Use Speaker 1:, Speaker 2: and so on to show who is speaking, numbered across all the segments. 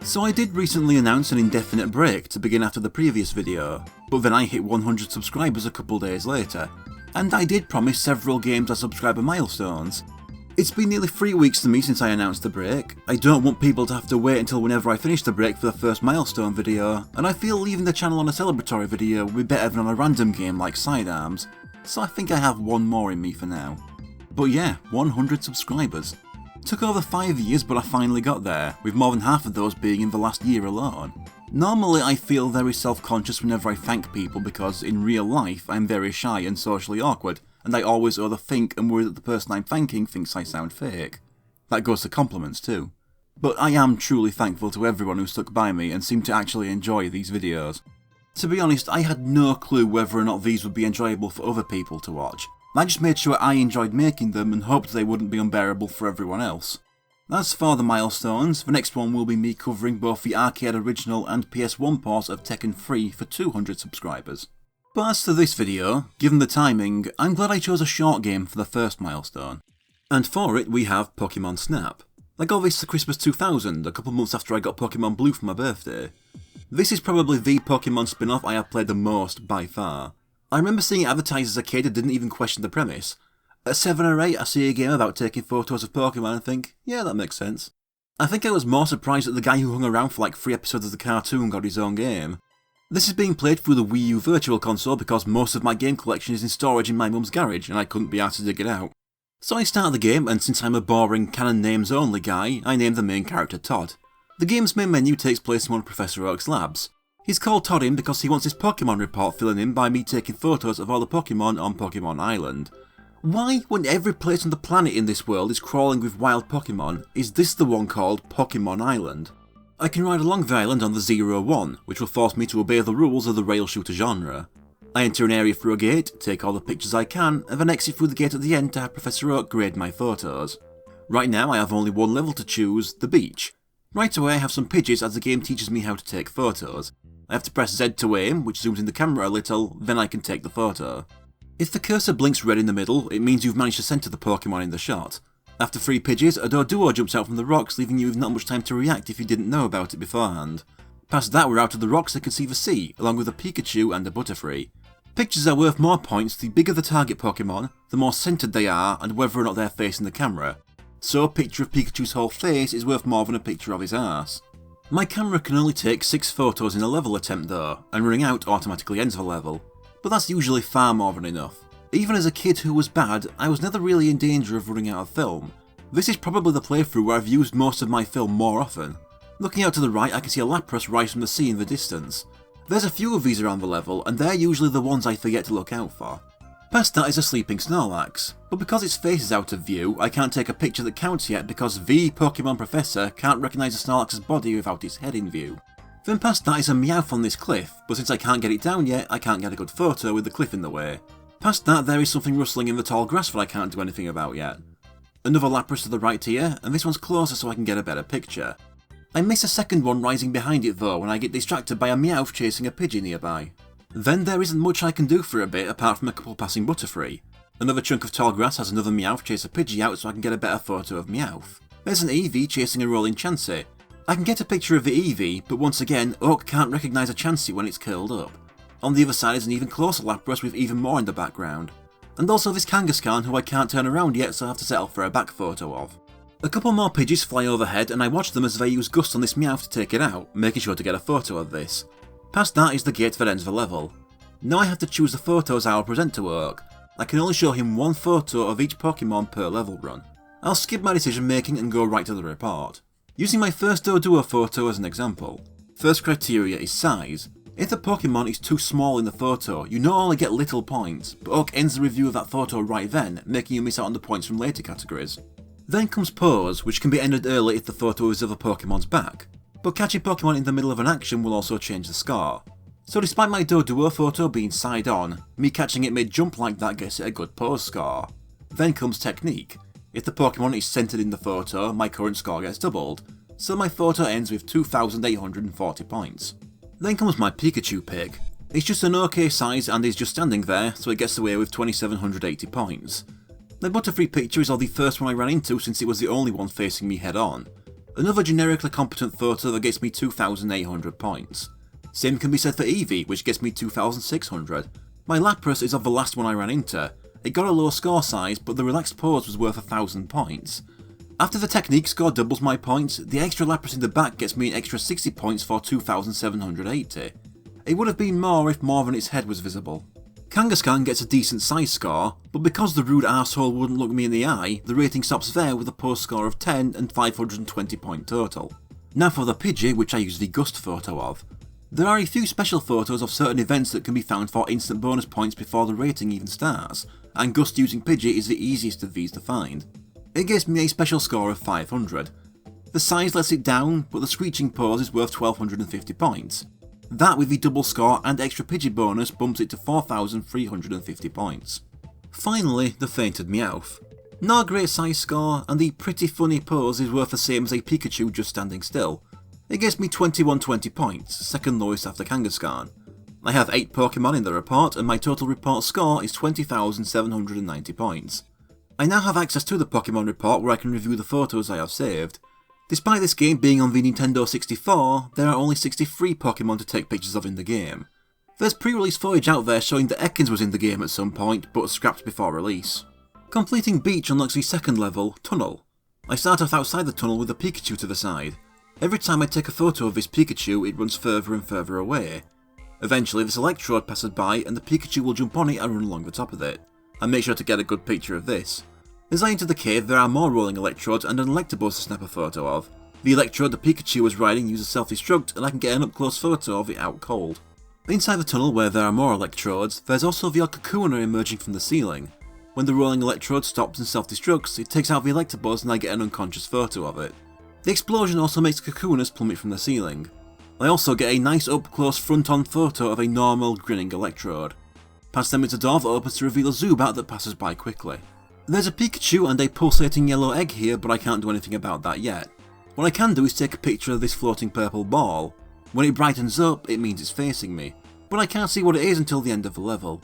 Speaker 1: So I did recently announce an indefinite break to begin after the previous video, but then I hit 100 subscribers a couple days later, and I did promise several games as subscriber milestones. It's been nearly 3 weeks to me since I announced the break. I don't want people to have to wait until whenever I finish the break for the first milestone video, and I feel leaving the channel on a celebratory video would be better than on a random game like Sidearms, so I think I have one more in me for now. But yeah, 100 subscribers. Took over 5 years, but I finally got there, with more than half of those being in the last year alone. Normally I feel very self-conscious whenever I thank people because in real life I'm very shy and socially awkward, and I always overthink and worry that the person I'm thanking thinks I sound fake. That goes to compliments too. But I am truly thankful to everyone who stuck by me and seemed to actually enjoy these videos. To be honest, I had no clue whether or not these would be enjoyable for other people to watch. I just made sure I enjoyed making them and hoped they wouldn't be unbearable for everyone else. As for the milestones, the next one will be me covering both the arcade original and PS1 port of Tekken 3 for 200 subscribers. But as to this video, given the timing, I'm glad I chose a short game for the first milestone. And for it we have Pokemon Snap. I got this for Christmas 2000, a couple months after I got Pokemon Blue for my birthday. This is probably the Pokemon spin-off I have played the most by far. I remember seeing it advertised as a kid and didn't even question the premise. At 7 or 8 I see a game about taking photos of Pokemon and think, yeah, that makes sense. I think I was more surprised that the guy who hung around for like 3 episodes of the cartoon got his own game. This is being played through the Wii U Virtual Console because most of my game collection is in storage in my mum's garage and I couldn't be asked to dig it out. So I started the game, and since I'm a boring canon names only guy, I named the main character Todd. The game's main menu takes place in one of Professor Oak's labs. He's called Todd in because he wants his Pokemon report filling in by me taking photos of all the Pokemon on Pokemon Island. Why, when every place on the planet in this world is crawling with wild Pokemon, is this the one called Pokemon Island? I can ride along the island on the 0-1, which will force me to obey the rules of the rail shooter genre. I enter an area through a gate, take all the pictures I can, and then exit through the gate at the end to have Professor Oak grade my photos. Right now I have only one level to choose, the beach. Right away I have some Pidgeys as the game teaches me how to take photos. I have to press Z to aim, which zooms in the camera a little, then I can take the photo. If the cursor blinks red in the middle, it means you've managed to center the Pokemon in the shot. After 3 Pidgeys, a Doduo jumps out from the rocks, leaving you with not much time to react if you didn't know about it beforehand. Past that we're out of the rocks and can see the sea, along with a Pikachu and a Butterfree. Pictures are worth more points the bigger the target Pokemon, the more centered they are, and whether or not they're facing the camera. So a picture of Pikachu's whole face is worth more than a picture of his arse. My camera can only take 6 photos in a level attempt though, and running out automatically ends the level. But that's usually far more than enough. Even as a kid who was bad, I was never really in danger of running out of film. This is probably the playthrough where I've used most of my film more often. Looking out to the right I can see a Lapras rise from the sea in the distance. There's a few of these around the level, and they're usually the ones I forget to look out for. Past that is a sleeping Snorlax, but because its face is out of view, I can't take a picture that counts yet because the Pokemon Professor can't recognise a Snorlax's body without its head in view. Then past that is a Meowth on this cliff, but since I can't get it down yet, I can't get a good photo with the cliff in the way. Past that there is something rustling in the tall grass that I can't do anything about yet. Another Lapras to the right here, and this one's closer so I can get a better picture. I miss a second one rising behind it though when I get distracted by a Meowth chasing a Pidgey nearby. Then there isn't much I can do for a bit apart from a couple passing Butterfree. Another chunk of tall grass has another Meowth chase a Pidgey out so I can get a better photo of Meowth. There's an Eevee chasing a rolling Chansey. I can get a picture of the Eevee, but once again, Oak can't recognise a Chansey when it's curled up. On the other side is an even closer Lapras with even more in the background. And also this Kangaskhan who I can't turn around yet so I have to settle for a back photo of. A couple more Pidgeys fly overhead and I watch them as they use Gust on this Meowth to take it out, making sure to get a photo of this. Past that is the gate that ends the level. Now I have to choose the photos I will present to Oak. I can only show him one photo of each Pokemon per level run. I'll skip my decision making and go right to the report. Using my first Doduo photo as an example. First criteria is size. If the Pokemon is too small in the photo, you not only get little points, but Oak ends the review of that photo right then, making you miss out on the points from later categories. Then comes pose, which can be ended early if the photo is of a Pokemon's back, but catching Pokemon in the middle of an action will also change the score. So despite my Doduo photo being side on, me catching it mid-jump like that gets it a good pose score. Then comes technique. If the Pokemon is centered in the photo, my current score gets doubled, so my photo ends with 2,840 points. Then comes my Pikachu pick. It's just an okay size and is just standing there, so it gets away with 2,780 points. The Butterfree picture is all the first one I ran into since it was the only one facing me head on. Another generically competent photo that gets me 2,800 points. Same can be said for Eevee, which gets me 2,600. My Lapras is of the last one I ran into. It got a low score size, but the relaxed pose was worth 1,000 points. After the technique score doubles my points, the extra Lapras in the back gets me an extra 60 points for 2,780. It would have been more if more than its head was visible. Kangaskhan gets a decent size score, but because the rude arsehole wouldn't look me in the eye, the rating stops there with a pose score of 10 and 520 point total. Now for the Pidgey, which I use the Gust photo of. There are a few special photos of certain events that can be found for instant bonus points before the rating even starts, and Gust using Pidgey is the easiest of these to find. It gives me a special score of 500. The size lets it down, but the screeching pose is worth 1,250 points. That with the double score and extra Pidgey bonus bumps it to 4,350 points. Finally, the Fainted Meowth. No great size score, and the pretty funny pose is worth the same as a Pikachu just standing still. It gives me 2120 points, second lowest after Kangaskhan. I have 8 Pokemon in the report, and my total report score is 20,790 points. I now have access to the Pokemon report where I can review the photos I have saved. Despite this game being on the Nintendo 64, there are only 63 Pokemon to take pictures of in the game. There's pre-release footage out there showing that Ekans was in the game at some point, but was scrapped before release. Completing Beach unlocks the second level, Tunnel. I start off outside the tunnel with a Pikachu to the side. Every time I take a photo of this Pikachu, it runs further and further away. Eventually this Electrode passes by and the Pikachu will jump on it and run along the top of it. I make sure to get a good picture of this. As I enter the cave, there are more rolling Electrodes and an Electabuzz to snap a photo of. The Electrode the Pikachu was riding uses self-destruct and I can get an up-close photo of it out cold. Inside the tunnel where there are more Electrodes, there's also the Kakuna emerging from the ceiling. When the rolling Electrode stops and self-destructs, it takes out the Electabuzz and I get an unconscious photo of it. The explosion also makes Kakunas plummet from the ceiling. I also get a nice up-close front-on photo of a normal, grinning Electrode. Past them is a door that opens to reveal a Zubat that passes by quickly. There's a Pikachu and a pulsating yellow egg here, but I can't do anything about that yet. What I can do is take a picture of this floating purple ball. When it brightens up, it means it's facing me, but I can't see what it is until the end of the level.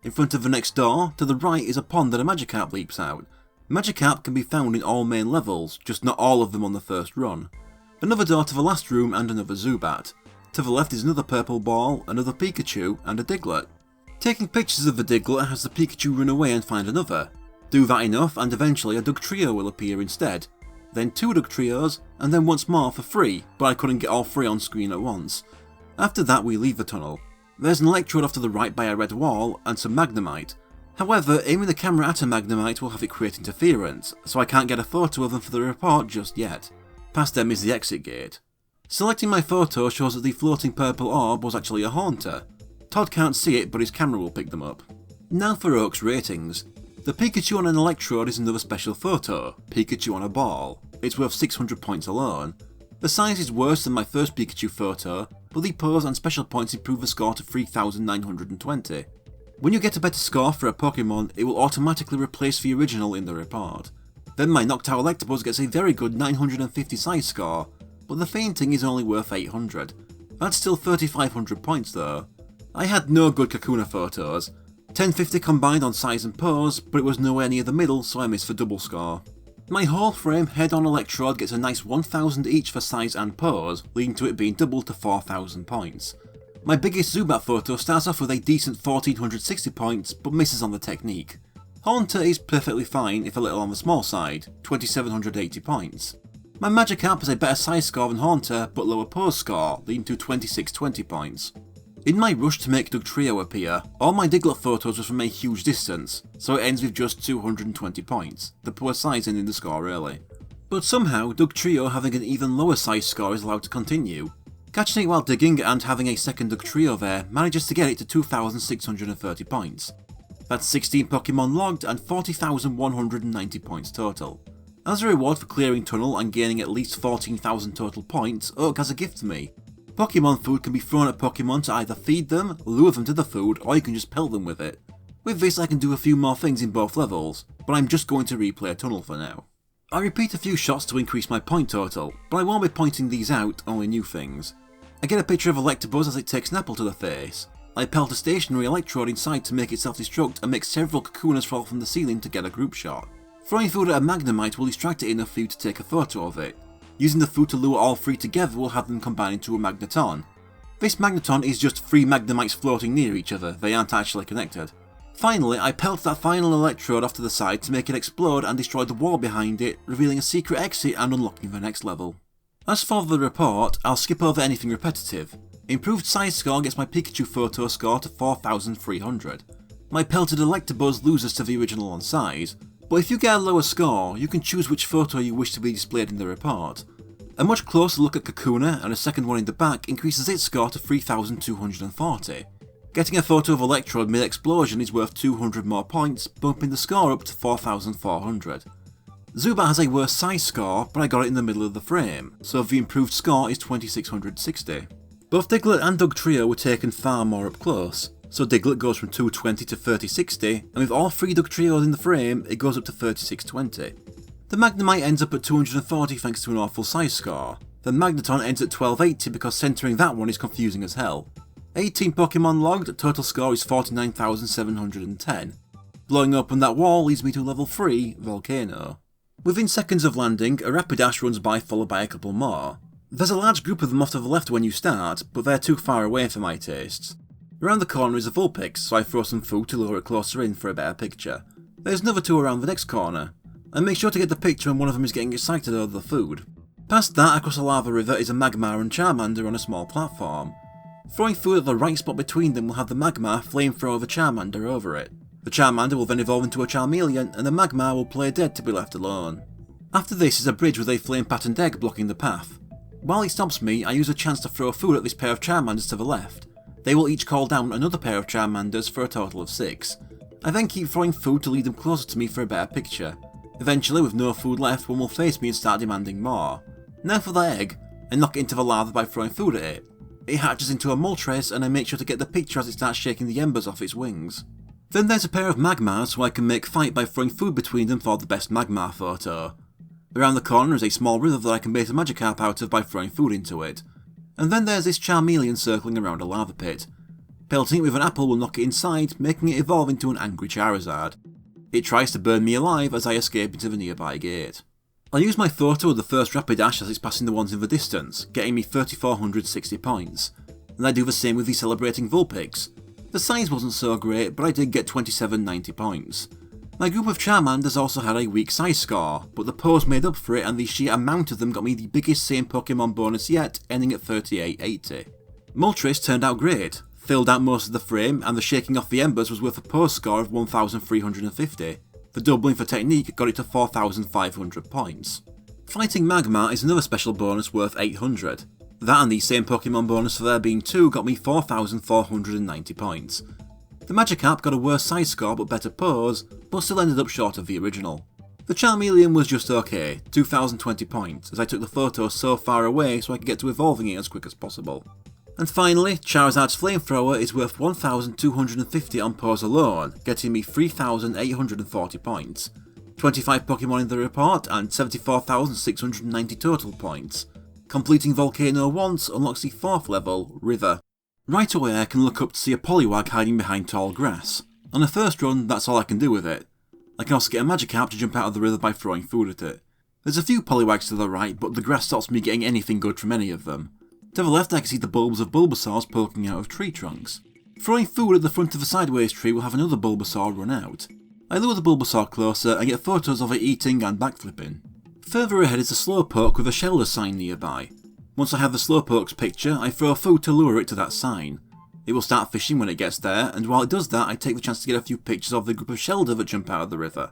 Speaker 1: In front of the next door, to the right is a pond that a Magikarp leaps out. Magikarp can be found in all main levels, just not all of them on the first run. Another door to the last room and another Zubat. To the left is another purple ball, another Pikachu, and a Diglett. Taking pictures of the Diglett has the Pikachu run away and find another. Do that enough and eventually a Dugtrio will appear instead. Then 2 Dugtrios, and then once more for free, but I couldn't get all 3 on screen at once. After that we leave the tunnel. There's an Electrode off to the right by a red wall, and some Magnemite. However, aiming the camera at a Magnemite will have it create interference, so I can't get a photo of them for the report just yet. Past them is the exit gate. Selecting my photo shows that the floating purple orb was actually a Haunter. Todd can't see it, but his camera will pick them up. Now for Oak's ratings. The Pikachu on an Electrode is another special photo, Pikachu on a ball. It's worth 600 points alone. The size is worse than my first Pikachu photo, but the pose and special points improve the score to 3,920. When you get a better score for a Pokemon, it will automatically replace the original in the report. Then my Noctowl Electabuzz gets a very good 950 size score, but the fainting is only worth 800. That's still 3,500 points though. I had no good Kakuna photos. 1050 combined on size and pose, but it was nowhere near the middle, so I missed the double score. My whole frame head-on Electrode gets a nice 1000 each for size and pose, leading to it being doubled to 4000 points. My biggest Zubat photo starts off with a decent 1460 points, but misses on the technique. Haunter is perfectly fine if a little on the small side, 2780 points. My Magikarp has a better size score than Haunter, but lower pose score, leading to 2620 points. In my rush to make Dugtrio appear, all my Diglett photos were from a huge distance, so it ends with just 220 points, the poor size ending the score early. But somehow, Dugtrio having an even lower size score is allowed to continue. Catching it while digging and having a second Dugtrio there manages to get it to 2,630 points. That's 16 Pokemon logged and 40,190 points total. As a reward for clearing Tunnel and gaining at least 14,000 total points, Oak has a gift for me. Pokemon food can be thrown at Pokemon to either feed them, lure them to the food, or you can just pelt them with it. With this I can do a few more things in both levels, but I'm just going to replay Tunnel for now. I repeat a few shots to increase my point total, but I won't be pointing these out, only new things. I get a picture of Electabuzz as it takes Snapple to the face. I pelt a stationary Electrode inside to make it self-destruct and make several Kakunas fall from the ceiling to get a group shot. Throwing food at a Magnemite will distract it enough for you to take a photo of it. Using the food to lure all three together will have them combine into a magneton. This magneton is just three magnemites floating near each other, they aren't actually connected. Finally, I pelted that final electrode off to the side to make it explode and destroy the wall behind it, revealing a secret exit and unlocking the next level. As for the report, I'll skip over anything repetitive. Improved size score gets my Pikachu photo score to 4,300. My pelted Electabuzz loses to the original on size, but if you get a lower score, you can choose which photo you wish to be displayed in the report. A much closer look at Kakuna and a second one in the back increases its score to 3,240. Getting a photo of Electrode mid-explosion is worth 200 more points, bumping the score up to 4,400. Zubat has a worse size score, but I got it in the middle of the frame, so the improved score is 2,660. Both Diglett and Dugtrio were taken far more up close, so Diglett goes from 220 to 3060, and with all three Dugtrios in the frame, it goes up to 3620. The Magnemite ends up at 240 thanks to an awful size score. The Magneton ends at 1280 because centering that one is confusing as hell. 18 Pokemon logged, total score is 49,710. Blowing open that wall leads me to level 3, Volcano. Within seconds of landing, a Rapidash runs by followed by a couple more. There's a large group of them off to the left when you start, but they're too far away for my tastes. Around the corner is a Vulpix, so I throw some food to lure it closer in for a better picture. There's another two around the next corner. I make sure to get the picture when one of them is getting excited over the food. Past that, across a lava river is a Magmar and Charmander on a small platform. Throwing food at the right spot between them will have the Magmar flamethrower the Charmander over it. The Charmander will then evolve into a Charmeleon, and the Magmar will play dead to be left alone. After this is a bridge with a flame-patterned egg blocking the path. While he stops me, I use a chance to throw food at this pair of Charmanders to the left. They will each call down another pair of Charmanders for a total of 6. I then keep throwing food to lead them closer to me for a better picture. Eventually, with no food left, one will face me and start demanding more. Now for the egg, I knock it into the lava by throwing food at it. It hatches into a Moltres and I make sure to get the picture as it starts shaking the embers off its wings. Then there's a pair of Magmars who I can make fight by throwing food between them for the best Magmar photo. Around the corner is a small river that I can bait a Magikarp out of by throwing food into it. And then there's this Charmeleon circling around a lava pit. Pelting it with an apple will knock it inside, making it evolve into an angry Charizard. It tries to burn me alive as I escape into the nearby gate. I use my photo of the first Rapidash as it's passing the ones in the distance, getting me 3,460 points. And I do the same with the celebrating Vulpix. The size wasn't so great, but I did get 2790 points. My group of Charmanders also had a weak size score, but the pose made up for it and the sheer amount of them got me the biggest same Pokemon bonus yet, ending at 3880. Moltres turned out great, filled out most of the frame, and the shaking off the embers was worth a pose score of 1350. The doubling for technique got it to 4,500 points. Fighting Magmar is another special bonus worth 800. That and the same Pokemon bonus for there being 2 got me 4,490 points. The Magikarp got a worse size score but better pose, but still ended up short of the original. The Charmeleon was just okay, 2,020 points, as I took the photo so far away so I could get to evolving it as quick as possible. And finally, Charizard's Flamethrower is worth 1,250 on pose alone, getting me 3,840 points. 25 Pokemon in the report and 74,690 total points. Completing Volcano once unlocks the 4th level, River. Right away I can look up to see a Poliwag hiding behind tall grass. On the first run, that's all I can do with it. I can also get a Magikarp to jump out of the river by throwing food at it. There's a few Poliwags to the right, but the grass stops me getting anything good from any of them. To the left I can see the bulbs of Bulbasaurs poking out of tree trunks. Throwing food at the front of a sideways tree will have another Bulbasaur run out. I lure the Bulbasaur closer and get photos of it eating and backflipping. Further ahead is a Slowpoke with a Shelder sign nearby. Once I have the Slowpoke's picture, I throw food to lure it to that sign. It will start fishing when it gets there, and while it does that I take the chance to get a few pictures of the group of Shelder that jump out of the river.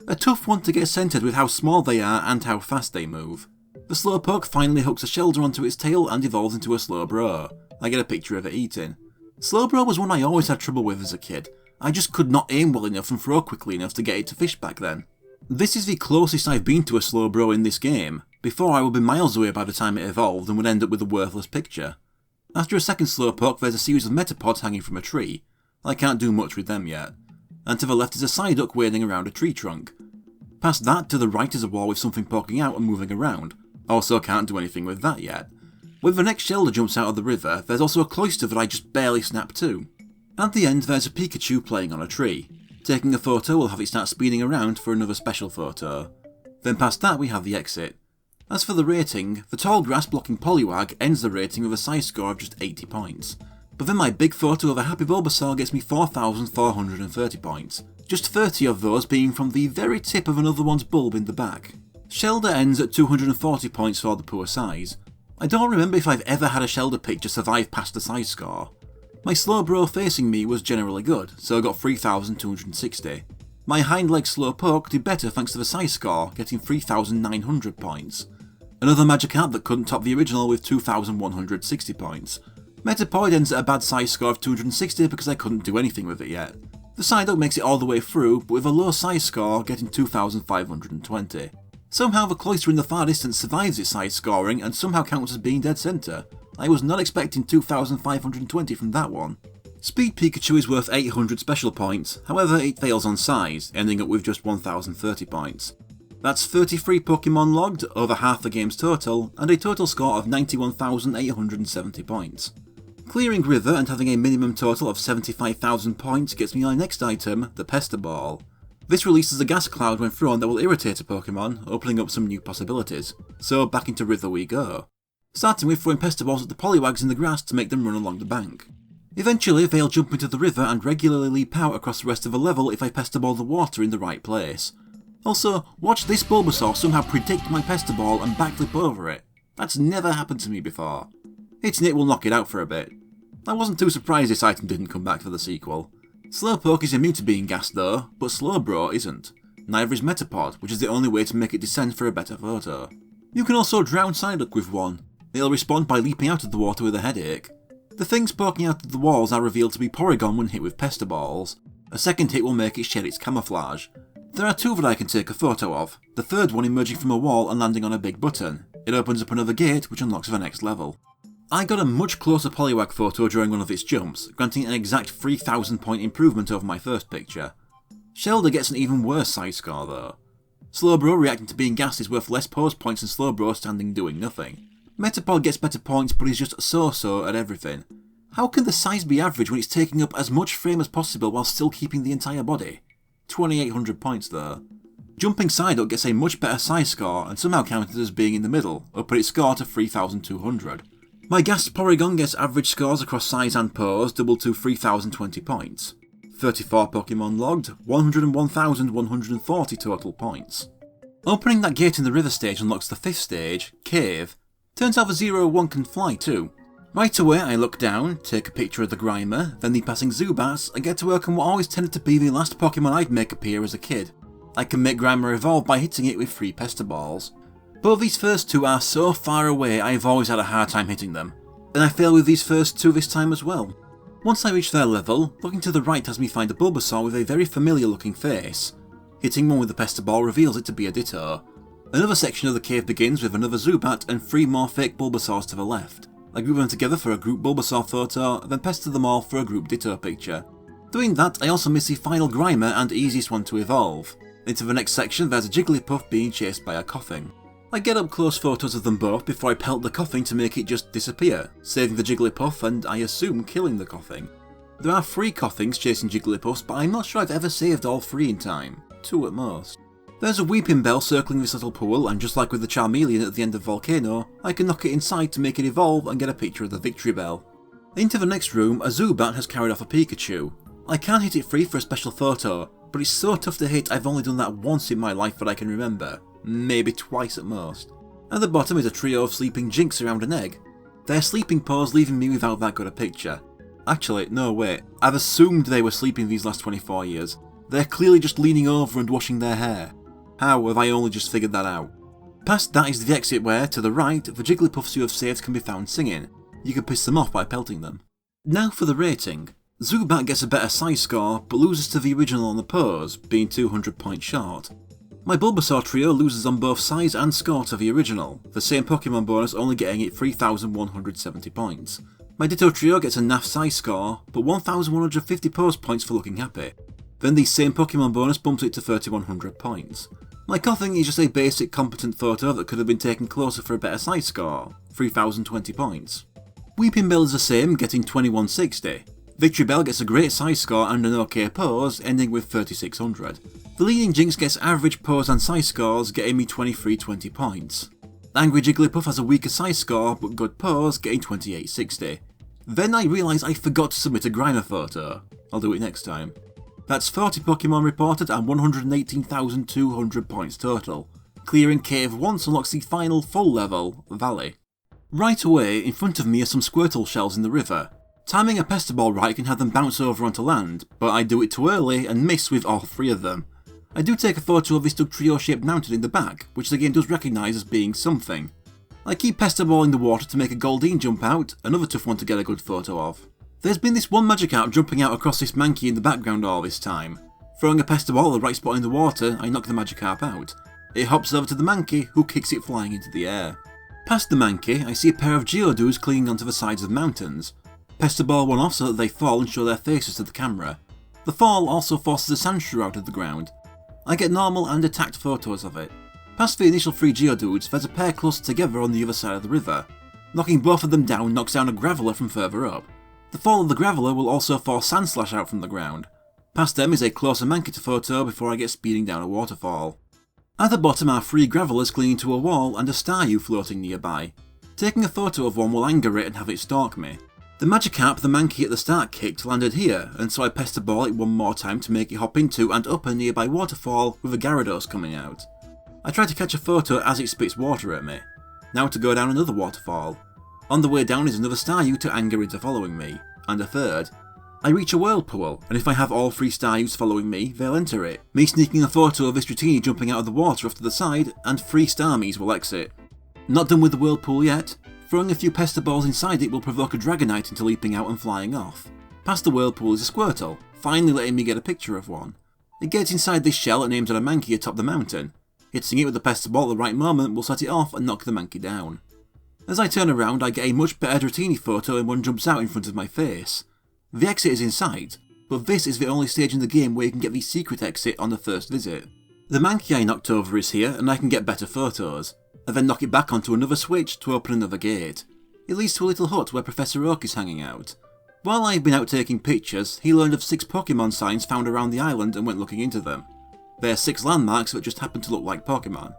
Speaker 1: A tough one to get centered with how small they are and how fast they move. The Slowpoke finally hooks a Shelder onto its tail and evolves into a Slowbro. I get a picture of it eating. Slowbro was one I always had trouble with as a kid. I just could not aim well enough and throw quickly enough to get it to fish back then. This is the closest I've been to a Slowbro in this game. Before I would be miles away by the time it evolved and would end up with a worthless picture. After a second Slowpoke there's a series of Metapods hanging from a tree. I can't do much with them yet. And to the left is a Psyduck wading around a tree trunk. Past that, to the right is a wall with something poking out and moving around. Also can't do anything with that yet. When the next Shelder jumps out of the river, there's also a Cloyster that I just barely snap to. At the end there's a Pikachu playing on a tree. Taking a photo will have it start speeding around for another special photo. Then past that we have the exit. As for the rating, the tall grass blocking Poliwag ends the rating with a size score of just 80 points. But then my big photo of a happy Bulbasaur gets me 4,430 points, just 30 of those being from the very tip of another one's bulb in the back. Shellder ends at 240 points for the poor size. I don't remember if I've ever had a Shellder picture survive past the size score. My Slowbro facing me was generally good, so I got 3,260. My hind leg Slowpoke did better thanks to the size score, getting 3,900 points. Another Magikarp that couldn't top the original with 2,160 points. Metapod ends at a bad size score of 260 because I couldn't do anything with it yet. The Psyduck makes it all the way through, but with a low size score, getting 2,520. Somehow the Cloyster in the far distance survives its size scoring and somehow counts as being dead centre. I was not expecting 2,520 from that one. Speed Pikachu is worth 800 special points, however it fails on size, ending up with just 1,030 points. That's 33 Pokemon logged, over half the game's total, and a total score of 91,870 points. Clearing River and having a minimum total of 75,000 points gets me my next item, the Pester Ball. This releases a gas cloud when thrown that will irritate a Pokemon, opening up some new possibilities. So back into River we go. Starting with throwing Pester Balls at the Poliwags in the grass to make them run along the bank. Eventually they'll jump into the river and regularly leap out across the rest of the level if I Pester Ball the water in the right place. Also, watch this Bulbasaur somehow predict my Pester Ball and backflip over it. That's never happened to me before. Hitting it will knock it out for a bit. I wasn't too surprised this item didn't come back for the sequel. Slowpoke is immune to being gassed though, but Slowbro isn't. Neither is Metapod, which is the only way to make it descend for a better photo. You can also drown Psyduck with one. It'll respond by leaping out of the water with a headache. The things poking out of the walls are revealed to be Porygon when hit with Pester Balls. A second hit will make it shed its camouflage. There are two that I can take a photo of, the third one emerging from a wall and landing on a big button. It opens up another gate which unlocks the next level. I got a much closer Poliwag photo during one of its jumps, granting an exact 3,000 point improvement over my first picture. Shellder gets an even worse size score though. Slowbro reacting to being gassed is worth less pose points than Slowbro standing doing nothing. Metapod gets better points but is just so-so at everything. How can the size be average when it's taking up as much frame as possible while still keeping the entire body? 2,800 points though. Jumping Psyduck gets a much better size score and somehow counted as being in the middle, upping its score to 3,200. My gassed Porygon gets average scores across size and pose doubled to 3,020 points. 34 Pokemon logged, 101,140 total points. Opening that gate in the river stage unlocks the 5th stage, Cave. Turns out the 0-1 can fly too. Right away I look down, take a picture of the Grimer, then the passing Zubats, and get to work on what always tended to be the last Pokemon I'd make appear as a kid. I can make Grimer evolve by hitting it with 3 Pester Balls. Both these first two are so far away I've always had a hard time hitting them, and I fail with these first two this time as well. Once I reach their level, looking to the right has me find a Bulbasaur with a very familiar looking face. Hitting one with the Pester Ball reveals it to be a Ditto. Another section of the cave begins with another Zubat and 3 more fake Bulbasaurs to the left. I group them together for a group Bulbasaur photo, then pester them all for a group Ditto picture. Doing that, I also miss the final Grimer and easiest one to evolve. Into the next section there's a Jigglypuff being chased by a Koffing. I get up close photos of them both before I pelt the Koffing to make it just disappear, saving the Jigglypuff and I assume killing the Koffing. There are 3 Koffings chasing Jigglypuffs, but I'm not sure I've ever saved all 3 in time. 2 at most. There's a Weeping Bell circling this little pool, and just like with the Charmeleon at the end of Volcano, I can knock it inside to make it evolve and get a picture of the Victory Bell. Into the next room, a Zubat has carried off a Pikachu. I can hit it free for a special photo, but it's so tough to hit I've only done that once in my life that I can remember. Maybe twice at most. At the bottom is a trio of sleeping Jinx around an egg. Their sleeping pose leaving me without that good a picture. Actually, no wait, I've assumed they were sleeping these last 24 years. They're clearly just leaning over and washing their hair. How have I only just figured that out? Past that is the exit where, to the right, the Jigglypuffs you have saved can be found singing. You can piss them off by pelting them. Now for the rating. Zubat gets a better size score, but loses to the original on the pose, being 200 points short. My Bulbasaur trio loses on both size and score to the original, the same Pokemon bonus only getting it 3,170 points. My Ditto trio gets a naff size score, but 1,150 pose points for looking happy. Then the same Pokemon bonus bumps it to 3,100 points. My Koffing is just a basic competent photo that could have been taken closer for a better size score, 3,020 points. Weeping Bell is the same, getting 2,160. Victory Bell gets a great size score and an OK pose, ending with 3,600. The leading Jinx gets average pose and size scores, getting me 2,320 points. Angry Jigglypuff has a weaker size score, but good pose, getting 2860. Then I realise I forgot to submit a Grimer photo. I'll do it next time. That's 40 Pokemon reported and 118,200 points total. Clearing Cave once unlocks the final full level, Valley. Right away, in front of me are some Squirtle shells in the river. Timing a Pesterball right can have them bounce over onto land, but I do it too early and miss with all 3 of them. I do take a photo of this Dugtrio shaped mountain in the back, which the game does recognise as being something. I keep Pesterball in the water to make a Goldeen jump out, another tough one to get a good photo of. There's been this one Magikarp jumping out across this Mankey in the background all this time. Throwing a Pesterball at the right spot in the water, I knock the Magikarp out. It hops over to the Mankey, who kicks it flying into the air. Past the Mankey, I see a pair of Geodudes clinging onto the sides of mountains. Pesterball one off so that they fall and show their faces to the camera. The fall also forces a Sandshrew out of the ground. I get normal and attacked photos of it. Past the initial 3 Geodudes, there's a pair closer together on the other side of the river. Knocking both of them down knocks down a Graveler from further up. The fall of the Graveler will also force Sandslash out from the ground. Past them is a closer Mankey photo before I get speeding down a waterfall. At the bottom are 3 Gravelers clinging to a wall and a Staryu floating nearby. Taking a photo of one will anger it and have it stalk me. The Magikarp the Mankey at the start kicked landed here, and so I Pesterball it one more time to make it hop into and up a nearby waterfall with a Gyarados coming out. I try to catch a photo as it spits water at me. Now to go down another waterfall. On the way down is another Staryu to anger into following me, and a third. I reach a whirlpool, and if I have all 3 Staryus following me, they'll enter it, me sneaking a photo of this Dratini jumping out of the water off to the side, and 3 Starmies will exit. Not done with the whirlpool yet. Throwing a few Pesterballs inside it will provoke a Dragonite into leaping out and flying off. Past the whirlpool is a Squirtle, finally letting me get a picture of one. It gets inside this shell and aims at a Mankey atop the mountain. Hitting it with the Pesterball at the right moment will set it off and knock the Mankey down. As I turn around, I get a much better Dratini photo and one jumps out in front of my face. The exit is in sight, but this is the only stage in the game where you can get the secret exit on the first visit. The Mankey I knocked over is here and I can get better photos. I then knock it back onto another switch to open another gate. It leads to a little hut where Professor Oak is hanging out. While I've been out taking pictures, he learned of 6 Pokemon signs found around the island and went looking into them. They are 6 landmarks that just happen to look like Pokemon.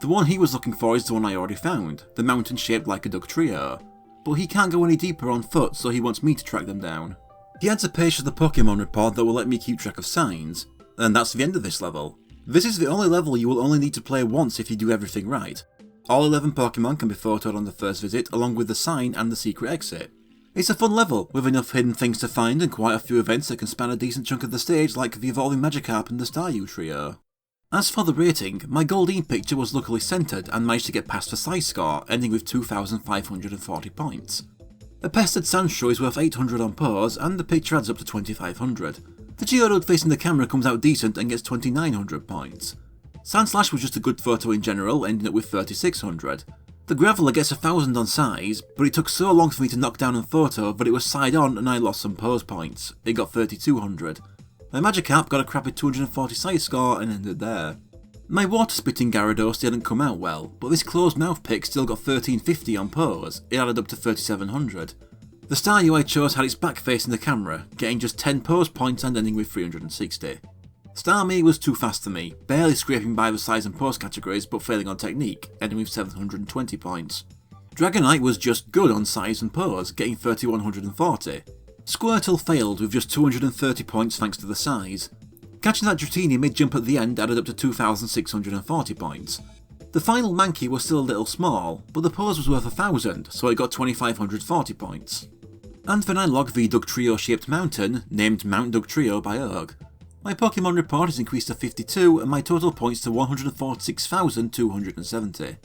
Speaker 1: The one he was looking for is the one I already found, the mountain shaped like a Dugtrio. But he can't go any deeper on foot, so he wants me to track them down. He adds a page to the Pokemon report that will let me keep track of signs, and that's the end of this level. This is the only level you will only need to play once if you do everything right. All 11 Pokemon can be photoed on the first visit, along with the sign and the secret exit. It's a fun level, with enough hidden things to find and quite a few events that can span a decent chunk of the stage, like the evolving Magikarp and the Staryu trio. As for the rating, my Goldeen picture was luckily centred and managed to get past the size score, ending with 2,540 points. A pestered Sandshrew is worth 800 on pose, and the picture adds up to 2,500. The Geodude facing the camera comes out decent and gets 2,900 points. Sandslash was just a good photo in general, ending up with 3,600. The Graveler gets 1,000 on size, but it took so long for me to knock down a photo that it was side on and I lost some pose points. It got 3,200. My Magikarp got a crappy 240 size score and ended there. My water spitting Gyarados didn't come out well, but this closed mouth pick still got 1,350 on pose. It added up to 3,700. The Staryu I chose had its back facing the camera, getting just 10 pose points and ending with 360. Starmie was too fast for me, barely scraping by the size and pose categories but failing on technique, ending with 720 points. Dragonite was just good on size and pose, getting 3,140. Squirtle failed with just 230 points thanks to the size. Catching that Dratini mid-jump at the end added up to 2,640 points. The final Mankey was still a little small, but the pose was worth 1,000, so it got 2,540 points. And then I logged the Dugtrio shaped mountain, named Mount Dugtrio by Oak. My Pokemon report is increased to 52 and my total points to 146,270.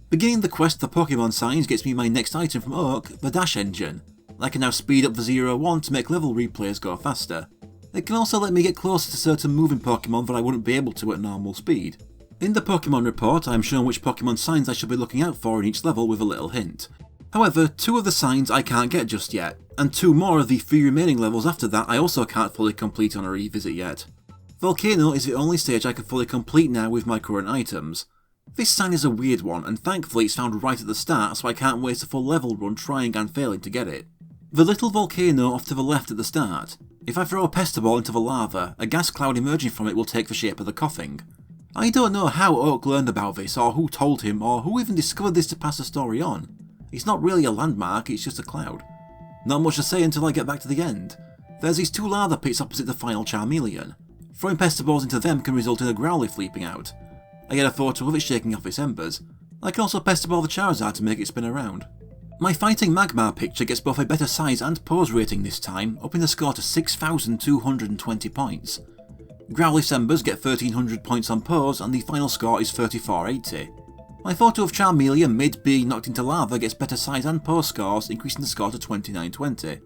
Speaker 1: Beginning the quest for Pokemon signs gets me my next item from Oak, the Dash Engine. I can now speed up the 0-1 to make level replays go faster. It can also let me get closer to certain moving Pokemon that I wouldn't be able to at normal speed. In the Pokemon report I am shown which Pokemon signs I should be looking out for in each level with a little hint. However, 2 of the signs I can't get just yet, and 2 more of the 3 remaining levels after that I also can't fully complete on a revisit yet. Volcano is the only stage I can fully complete now with my current items. This sign is a weird one, and thankfully it's found right at the start so I can't waste a full level run trying and failing to get it. The little volcano off to the left at the start. If I throw a Pesterball into the lava, a gas cloud emerging from it will take the shape of the Koffing. I don't know how Oak learned about this, or who told him, or who even discovered this to pass the story on. It's not really a landmark, it's just a cloud. Not much to say until I get back to the end. There's these two lava pits opposite the final Charmeleon. Throwing pester balls into them can result in a Growlithe leaping out. I get a photo of it shaking off its embers. I can also pester ball the Charizard to make it spin around. My Fighting Magmar picture gets both a better size and pose rating this time, upping the score to 6,220 points. Growlithe's embers get 1,300 points on pose, and the final score is 3,480. My photo of Charmeleon mid being knocked into lava gets better size and pose scores, increasing the score to 2,920.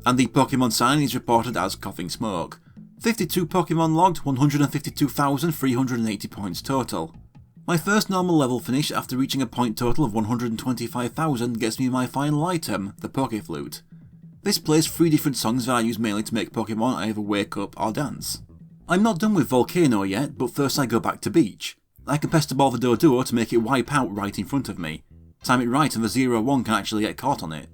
Speaker 1: And the Pokemon sign is reported as Coughing Smoke. 52 Pokemon logged, 152,380 points total. My first normal level finish after reaching a point total of 125,000 gets me my final item, the Pokeflute. This plays 3 different songs that I use mainly to make Pokemon either wake up or dance. I'm not done with Volcano yet, but first I go back to Beach. I can pester ball the Doduo to make it wipe out right in front of me. Time it right and the 0-1 can actually get caught on it.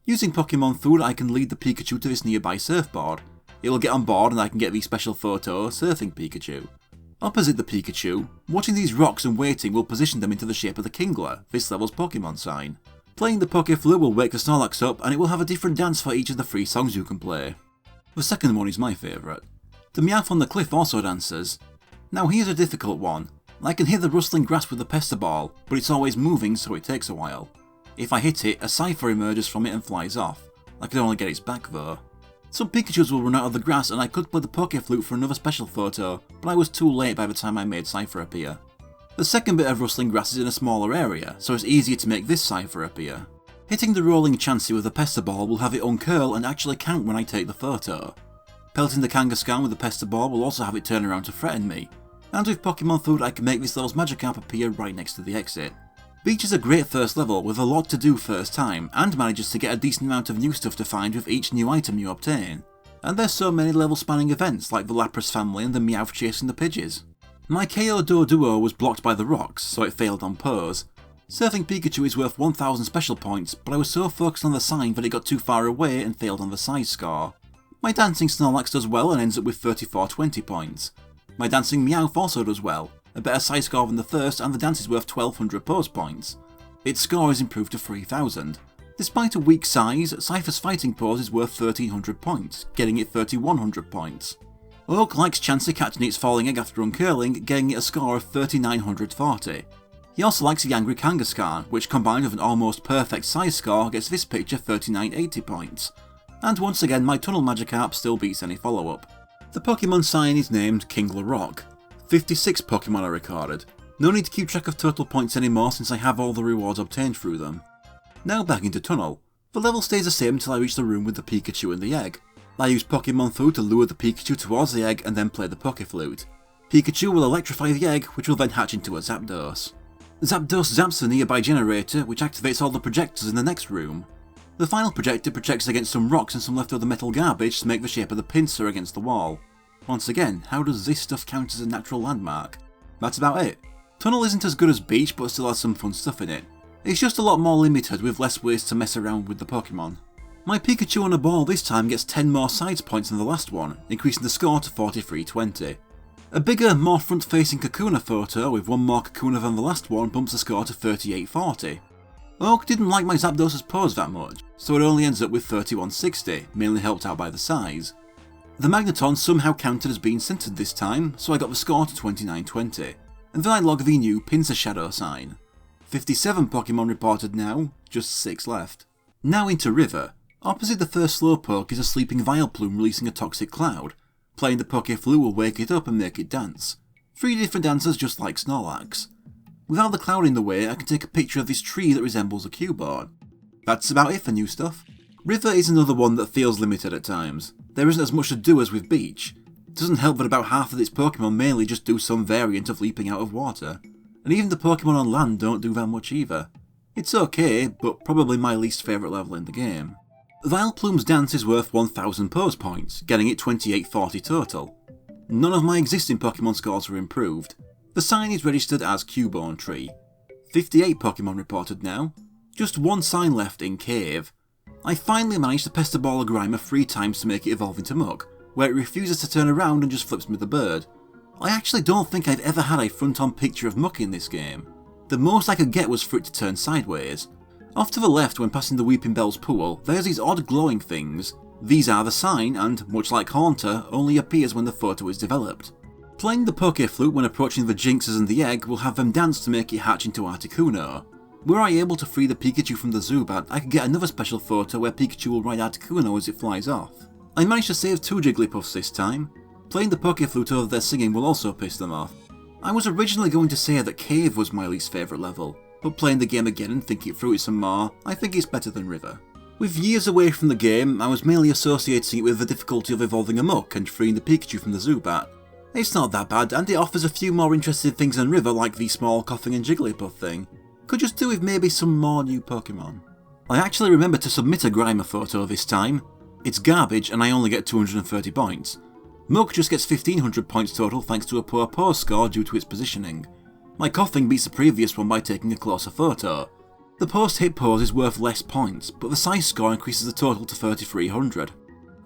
Speaker 1: Using Pokemon Food I can lead the Pikachu to this nearby surfboard. It will get on board and I can get the special photo surfing Pikachu. Opposite the Pikachu, watching these rocks and waiting will position them into the shape of the Kingler, this level's Pokemon sign. Playing the Pokeflute will wake the Snorlax up and it will have a different dance for each of the 3 songs you can play. The second one is my favourite. The Meowth on the cliff also dances. Now here's a difficult one. I can hit the rustling grass with the pester ball, but it's always moving so it takes a while. If I hit it, a Cypher emerges from it and flies off. I can only get its back though. Some Pikachus will run out of the grass and I could play the Pokeflute for another special photo, but I was too late by the time I made Cypher appear. The second bit of rustling grass is in a smaller area, so it's easier to make this Cypher appear. Hitting the rolling Chansey with the pester ball will have it uncurl and actually count when I take the photo. Pelting the Kangaskhan with the pester ball will also have it turn around to threaten me. And with Pokemon Food I can make this level's Magikarp appear right next to the exit. Beach is a great first level with a lot to do first time, and manages to get a decent amount of new stuff to find with each new item you obtain. And there's so many level spanning events like the Lapras family and the Meowth chasing the Pidgeys. My KO Doduo was blocked by the rocks, so it failed on pose. Surfing Pikachu is worth 1000 special points, but I was so focused on the sign that it got too far away and failed on the size score. My Dancing Snorlax does well and ends up with 3420 points. My Dancing Meowth also does well, a better size score than the first, and the dance is worth 1200 pose points. Its score is improved to 3000. Despite a weak size, Cypher's fighting pose is worth 1300 points, getting it 3100 points. Oak likes Chansey catching its falling egg after uncurling, getting it a score of 3940. He also likes the Angry Kangaskhan, which combined with an almost perfect size score gets this picture 3980 points. And once again my Tunnel Magikarp still beats any follow-up. The Pokemon sign is named Kingler Rock. 56 Pokemon are recorded. No need to keep track of total points anymore since I have all the rewards obtained through them. Now back into Tunnel. The level stays the same until I reach the room with the Pikachu and the egg. I use Pokemon Food to lure the Pikachu towards the egg and then play the Pokeflute. Pikachu will electrify the egg, which will then hatch into a Zapdos. Zapdos zaps the nearby generator, which activates all the projectors in the next room. The final projector projects against some rocks and some leftover metal garbage to make the shape of the pincer against the wall. Once again, how does this stuff count as a natural landmark? That's about it. Tunnel isn't as good as Beach, but still has some fun stuff in it. It's just a lot more limited with less ways to mess around with the Pokemon. My Pikachu on a ball this time gets 10 more sides points than the last one, increasing the score to 4320. A bigger, more front-facing Kakuna photo with one more Kakuna than the last one bumps the score to 3840. Oak didn't like my Zapdos' pose that much, so it only ends up with 3160, mainly helped out by the size. The Magneton somehow counted as being centered this time, so I got the score to 2920, and then I log the new Pinsir Shadow sign. 57 Pokemon reported now, just 6 left. Now into River. Opposite the first Slowpoke is a sleeping Vileplume releasing a toxic cloud. Playing the Pokeflute will wake it up and make it dance. 3 different dances just like Snorlax. Without the cloud in the way, I can take a picture of this tree that resembles a Cubone. That's about it for new stuff. River is another one that feels limited at times. There isn't as much to do as with Beach. It doesn't help that about half of its Pokemon mainly just do some variant of leaping out of water. And even the Pokemon on land don't do that much either. It's okay, but probably my least favourite level in the game. Vileplume's dance is worth 1000 pose points, getting it 2840 total. None of my existing Pokemon scores were improved. The sign is registered as Cubone Tree. 58 Pokemon reported now. Just 1 sign left in Cave. I finally managed to pester ball a Grimer 3 times to make it evolve into Muk, where it refuses to turn around and just flips me the bird. I actually don't think I've ever had a front-on picture of Muk in this game. The most I could get was for it to turn sideways. Off to the left when passing the Weeping Bells pool, there's these odd glowing things. These are the sign and, much like Haunter, only appears when the photo is developed. Playing the Poke Flute when approaching the Jinxes and the egg will have them dance to make it hatch into Articuno. Were I able to free the Pikachu from the Zubat, I could get another special photo where Pikachu will ride Articuno as it flies off. I managed to save 2 Jigglypuffs this time. Playing the Poke Flute over their singing will also piss them off. I was originally going to say that Cave was my least favourite level, but playing the game again and thinking through it some more, I think it's better than River. With years away from the game, I was mainly associating it with the difficulty of evolving a Muk and freeing the Pikachu from the Zubat. It's not that bad, and it offers a few more interesting things than River, like the small coughing and Jigglypuff thing. Could just do with maybe some more new Pokemon. I actually remembered to submit a Grimer photo this time. It's garbage and I only get 230 points. Muk just gets 1500 points total thanks to a poor pose score due to its positioning. My coughing beats the previous one by taking a closer photo. The post-hit pose is worth less points, but the size score increases the total to 3300.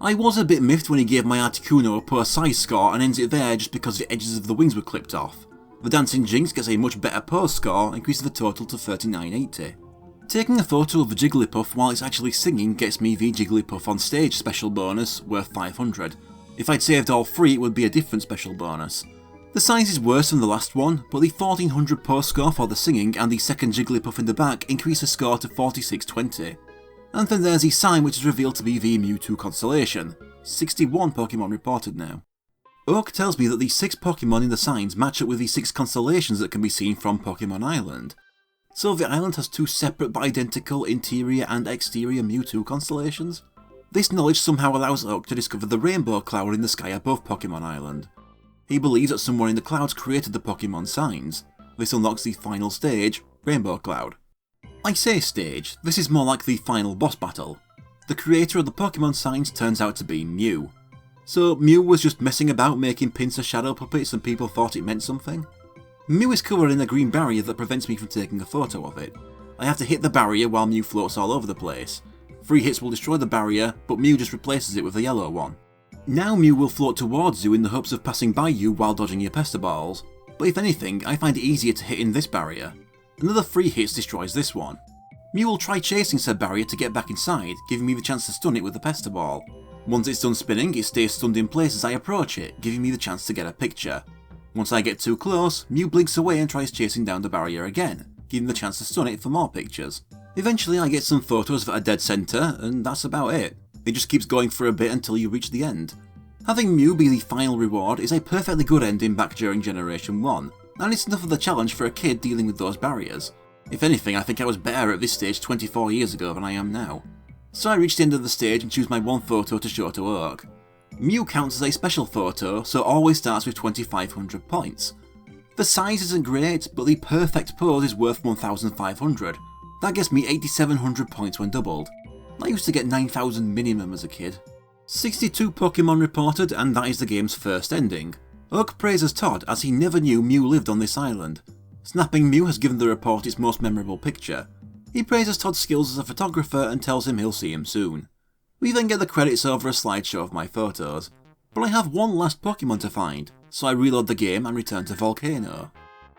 Speaker 1: I was a bit miffed when he gave my Articuno a poor size score and ends it there just because the edges of the wings were clipped off. The Dancing Jinx gets a much better pose score, increasing the total to 3980. Taking a photo of the Jigglypuff while it's actually singing gets me the Jigglypuff on stage special bonus, worth 500. If I'd saved all 3 it would be a different special bonus. The size is worse than the last one, but the 1400 pose score for the singing and the second Jigglypuff in the back increase the score to 4620. And then there's the sign which is revealed to be the Mewtwo constellation. 61 Pokemon reported now. Oak tells me that the 6 Pokemon in the signs match up with the 6 constellations that can be seen from Pokemon Island. So the island has 2 separate but identical interior and exterior Mewtwo constellations? This knowledge somehow allows Oak to discover the rainbow cloud in the sky above Pokemon Island. He believes that someone in the clouds created the Pokemon signs. This unlocks the final stage, Rainbow Cloud. I say stage, this is more like the final boss battle. The creator of the Pokemon signs turns out to be Mew. So Mew was just messing about making Pinsir shadow puppets and people thought it meant something? Mew is covered in a green barrier that prevents me from taking a photo of it. I have to hit the barrier while Mew floats all over the place. 3 hits will destroy the barrier, but Mew just replaces it with a yellow one. Now Mew will float towards you in the hopes of passing by you while dodging your Pesteballs, but if anything, I find it easier to hit in this barrier. Another 3 hits destroys this one. Mew will try chasing said barrier to get back inside, giving me the chance to stun it with the Pesterball. Once it's done spinning, it stays stunned in place as I approach it, giving me the chance to get a picture. Once I get too close, Mew blinks away and tries chasing down the barrier again, giving me the chance to stun it for more pictures. Eventually I get some photos that are dead centre, and that's about it. It just keeps going for a bit until you reach the end. Having Mew be the final reward is a perfectly good ending back during Generation 1, and it's enough of a challenge for a kid dealing with those barriers. If anything, I think I was better at this stage 24 years ago than I am now. So I reach the end of the stage and choose my one photo to show to Oak. Mew counts as a special photo, so always starts with 2500 points. The size isn't great, but the perfect pose is worth 1500. That gets me 8700 points when doubled. I used to get 9000 minimum as a kid. 62 Pokemon reported, and that is the game's first ending. Oak praises Todd as he never knew Mew lived on this island. Snapping Mew has given the report its most memorable picture. He praises Todd's skills as a photographer and tells him he'll see him soon. We then get the credits over a slideshow of my photos. But I have one last Pokemon to find, so I reload the game and return to Volcano.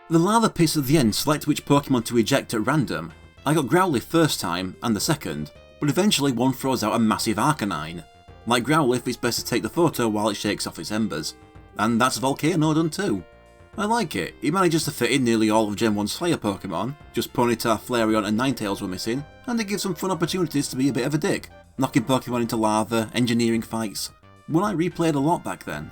Speaker 1: The lava pits at the end select which Pokemon to eject at random. I got Growlithe first time, and the second, but eventually one throws out a massive Arcanine. Like Growlithe, it's best to take the photo while it shakes off its embers. And that's Volcano done too. I like it. It manages to fit in nearly all of Gen 1's Fire Pokemon, just Ponyta, Flareon and Ninetales were missing, and it gives some fun opportunities to be a bit of a dick, knocking Pokemon into lava, engineering fights. One I replayed a lot back then.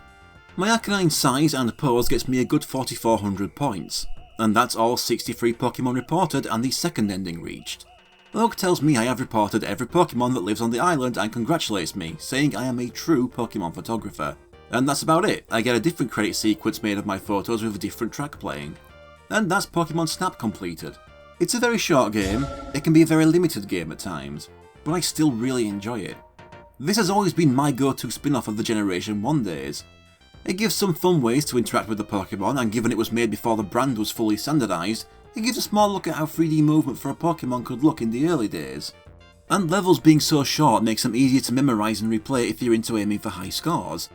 Speaker 1: My Arcanine's size and pose gets me a good 4400 points, and that's all 63 Pokemon reported and the second ending reached. Oak tells me I have reported every Pokemon that lives on the island and congratulates me, saying I am a true Pokemon photographer. And that's about it. I get a different credit sequence made of my photos with a different track playing. And that's Pokemon Snap completed. It's a very short game, it can be a very limited game at times, but I still really enjoy it. This has always been my go-to spin-off of the Generation 1 days. It gives some fun ways to interact with the Pokemon, and given it was made before the brand was fully standardised, it gives a small look at how 3D movement for a Pokemon could look in the early days. And levels being so short makes them easier to memorise and replay if you're into aiming for high scores.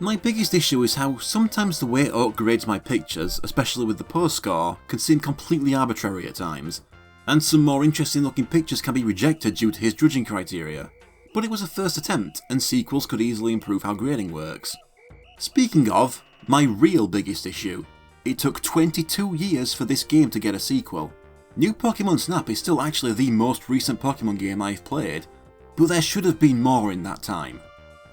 Speaker 1: My biggest issue is how sometimes the way Oak grades my pictures, especially with the post score, can seem completely arbitrary at times, and some more interesting looking pictures can be rejected due to his judging criteria. But it was a first attempt, and sequels could easily improve how grading works. Speaking of, my real biggest issue, it took 22 years for this game to get a sequel. New Pokemon Snap is still actually the most recent Pokemon game I've played, but there should have been more in that time.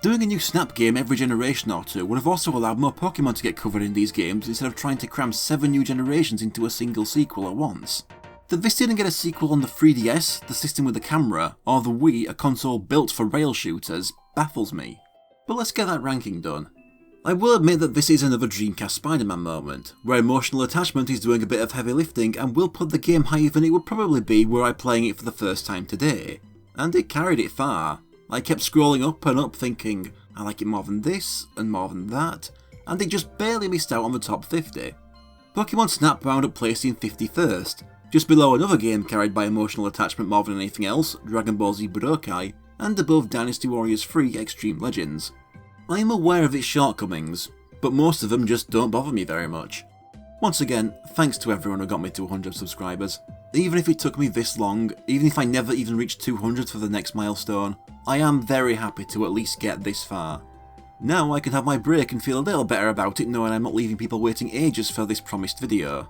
Speaker 1: Doing a new Snap game every generation or two would have also allowed more Pokemon to get covered in these games instead of trying to cram 7 new generations into a single sequel at once. That this didn't get a sequel on the 3DS, the system with the camera, or the Wii, a console built for rail shooters, baffles me. But let's get that ranking done. I will admit that this is another Dreamcast Spider-Man moment, where emotional attachment is doing a bit of heavy lifting and will put the game higher than it would probably be were I playing it for the first time today. And it carried it far. I kept scrolling up and up thinking, I like it more than this, and more than that, and it just barely missed out on the top 50. Pokemon Snap wound up placing 51st, just below another game carried by emotional attachment more than anything else, Dragon Ball Z Budokai, and above Dynasty Warriors 3 Extreme Legends. I am aware of its shortcomings, but most of them just don't bother me very much. Once again, thanks to everyone who got me to 100 subscribers. Even if it took me this long, even if I never even reached 200 for the next milestone, I am very happy to at least get this far. Now I can have my break and feel a little better about it knowing I'm not leaving people waiting ages for this promised video.